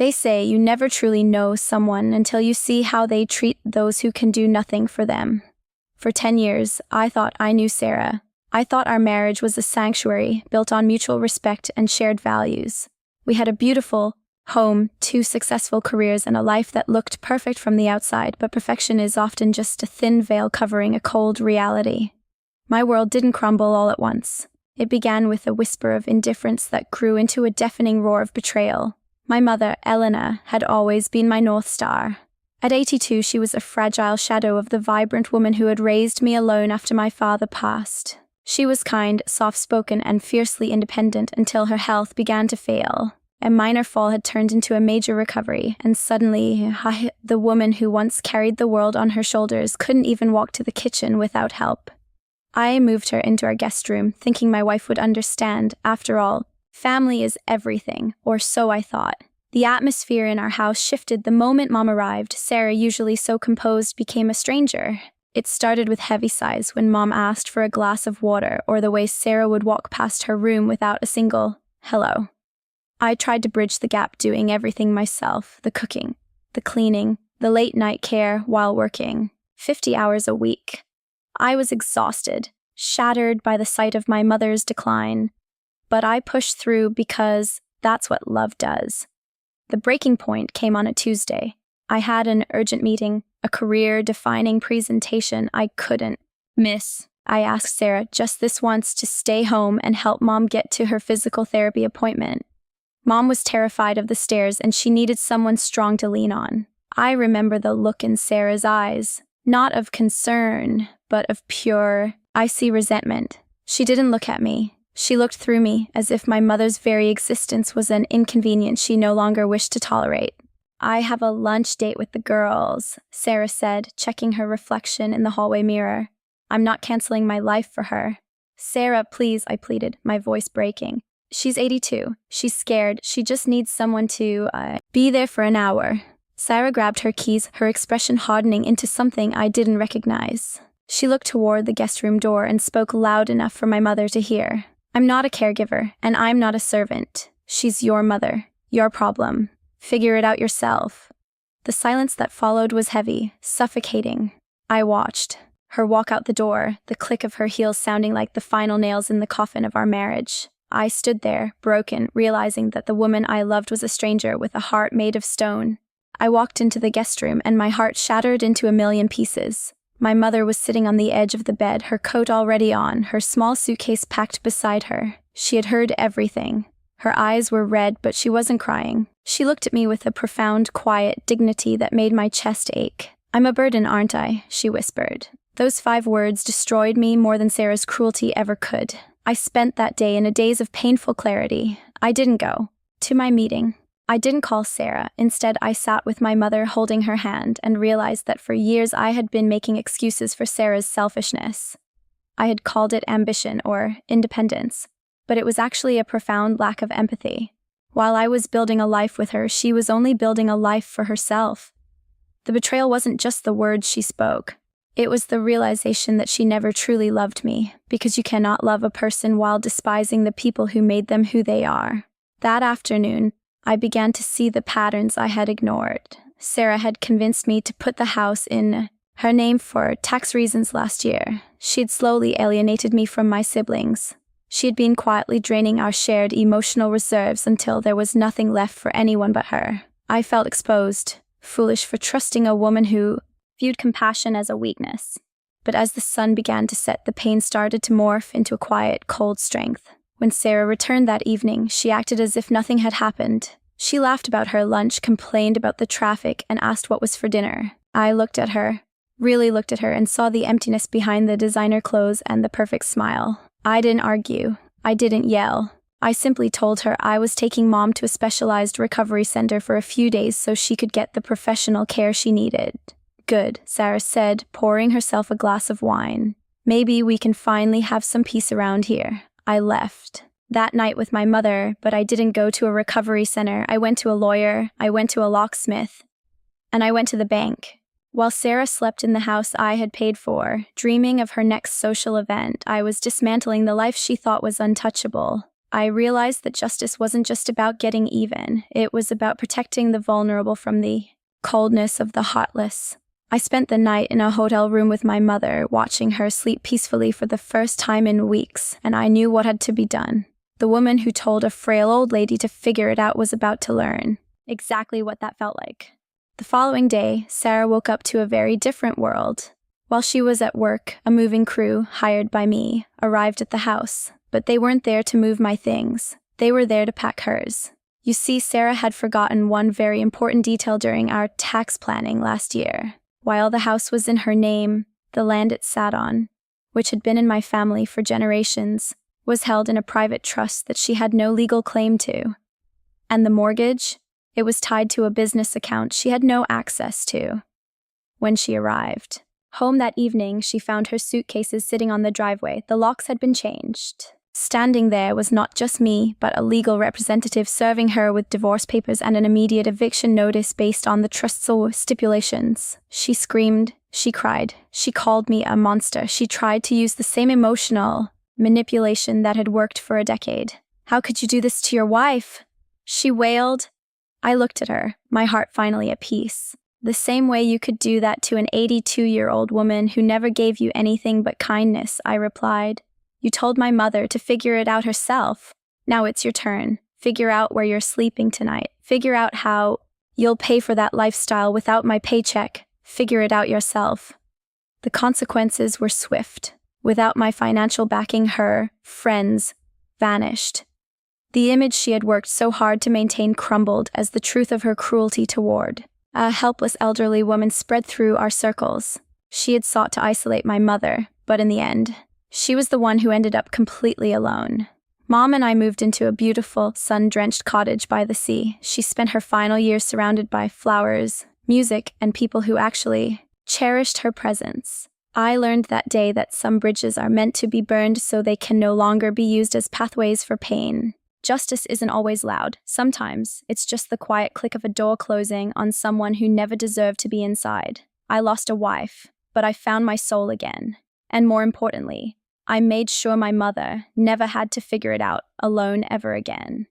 They say you never truly know someone until you see how they treat those who can do nothing for them. For 10 years, I thought I knew Sarah. I thought our marriage was a sanctuary built on mutual respect and shared values. We had a beautiful home, 2 successful careers, and a life that looked perfect from the outside, but perfection is often just a thin veil covering a cold reality. My world didn't crumble all at once. It began with a whisper of indifference that grew into a deafening roar of betrayal. My mother, Elena, had always been my North Star. At 82, she was a fragile shadow of the vibrant woman who had raised me alone after my father passed. She was kind, soft-spoken, and fiercely independent until her health began to fail. A minor fall had turned into a major recovery, and suddenly, the woman who once carried the world on her shoulders couldn't even walk to the kitchen without help. I moved her into our guest room, thinking my wife would understand. After all, family is everything, or so I thought. The atmosphere in our house shifted the moment Mom arrived. Sarah, usually so composed, became a stranger. It started with heavy sighs when Mom asked for a glass of water, or the way Sarah would walk past her room without a single hello. I tried to bridge the gap, doing everything myself: the cooking, the cleaning, the late-night care while working, 50 hours a week. I was exhausted, shattered by the sight of my mother's decline. But I pushed through because that's what love does. The breaking point came on a Tuesday. I had an urgent meeting, a career-defining presentation I couldn't miss. I asked Sarah just this once to stay home and help Mom get to her physical therapy appointment. Mom was terrified of the stairs, and she needed someone strong to lean on. I remember the look in Sarah's eyes, not of concern, but of pure, icy resentment. She didn't look at me. She looked through me, as if my mother's very existence was an inconvenience she no longer wished to tolerate. "I have a lunch date with the girls," Sarah said, checking her reflection in the hallway mirror. "I'm not canceling my life for her." "Sarah, please," I pleaded, my voice breaking. "She's 82. She's scared. She just needs someone to, be there for an hour." Sarah grabbed her keys, her expression hardening into something I didn't recognize. She looked toward the guest room door and spoke loud enough for my mother to hear. "I'm not a caregiver, and I'm not a servant. She's your mother. Your problem. Figure it out yourself." The silence that followed was heavy, suffocating. I watched her walk out the door, the click of her heels sounding like the final nails in the coffin of our marriage. I stood there, broken, realizing that the woman I loved was a stranger with a heart made of stone. I walked into the guest room, and my heart shattered into a million pieces. My mother was sitting on the edge of the bed, her coat already on, her small suitcase packed beside her. She had heard everything. Her eyes were red, but she wasn't crying. She looked at me with a profound, quiet dignity that made my chest ache. "I'm a burden, aren't I?" she whispered. Those 5 words destroyed me more than Sarah's cruelty ever could. I spent that day in a daze of painful clarity. I didn't go to my meeting. I didn't call Sarah. Instead, I sat with my mother holding her hand and realized that for years I had been making excuses for Sarah's selfishness. I had called it ambition or independence, but it was actually a profound lack of empathy. While I was building a life with her, she was only building a life for herself. The betrayal wasn't just the words she spoke. It was the realization that she never truly loved me, because you cannot love a person while despising the people who made them who they are. That afternoon, I began to see the patterns I had ignored. Sarah had convinced me to put the house in her name for tax reasons last year. She had slowly alienated me from my siblings. She had been quietly draining our shared emotional reserves until there was nothing left for anyone but her. I felt exposed, foolish for trusting a woman who viewed compassion as a weakness. But as the sun began to set, the pain started to morph into a quiet, cold strength. When Sarah returned that evening, she acted as if nothing had happened. She laughed about her lunch, complained about the traffic, and asked what was for dinner. I looked at her, really looked at her, and saw the emptiness behind the designer clothes and the perfect smile. I didn't argue. I didn't yell. I simply told her I was taking Mom to a specialized recovery center for a few days so she could get the professional care she needed. "Good," Sarah said, pouring herself a glass of wine. "Maybe we can finally have some peace around here." I left that night with my mother, but I didn't go to a recovery center. I went to a lawyer, I went to a locksmith, and I went to the bank. While Sarah slept in the house I had paid for, dreaming of her next social event, I was dismantling the life she thought was untouchable. I realized that justice wasn't just about getting even, it was about protecting the vulnerable from the coldness of the heartless. I spent the night in a hotel room with my mother, watching her sleep peacefully for the first time in weeks, and I knew what had to be done. The woman who told a frail old lady to figure it out was about to learn exactly what that felt like. The following day, Sarah woke up to a very different world. While she was at work, a moving crew, hired by me, arrived at the house. But they weren't there to move my things. They were there to pack hers. You see, Sarah had forgotten one very important detail during our tax planning last year. While the house was in her name, the land it sat on, which had been in my family for generations, was held in a private trust that she had no legal claim to. And the mortgage? It was tied to a business account she had no access to. When she arrived home that evening, she found her suitcases sitting on the driveway. The locks had been changed. Standing there was not just me, but a legal representative serving her with divorce papers and an immediate eviction notice based on the trust's stipulations. She screamed, she cried, she called me a monster. She tried to use the same emotional manipulation that had worked for a decade. "How could you do this to your wife?" she wailed. I looked at her, my heart finally at peace. "The same way you could do that to an 82-year-old woman who never gave you anything but kindness," I replied. "You told my mother to figure it out herself. Now it's your turn. Figure out where you're sleeping tonight. Figure out how you'll pay for that lifestyle without my paycheck. Figure it out yourself." The consequences were swift. Without my financial backing, her friends vanished. The image she had worked so hard to maintain crumbled as the truth of her cruelty toward a helpless elderly woman spread through our circles. She had sought to isolate my mother, but in the end, she was the one who ended up completely alone. Mom and I moved into a beautiful, sun-drenched cottage by the sea. She spent her final years surrounded by flowers, music, and people who actually cherished her presence. I learned that day that some bridges are meant to be burned so they can no longer be used as pathways for pain. Justice isn't always loud. Sometimes, it's just the quiet click of a door closing on someone who never deserved to be inside. I lost a wife, but I found my soul again. And more importantly, I made sure my mother never had to figure it out alone ever again.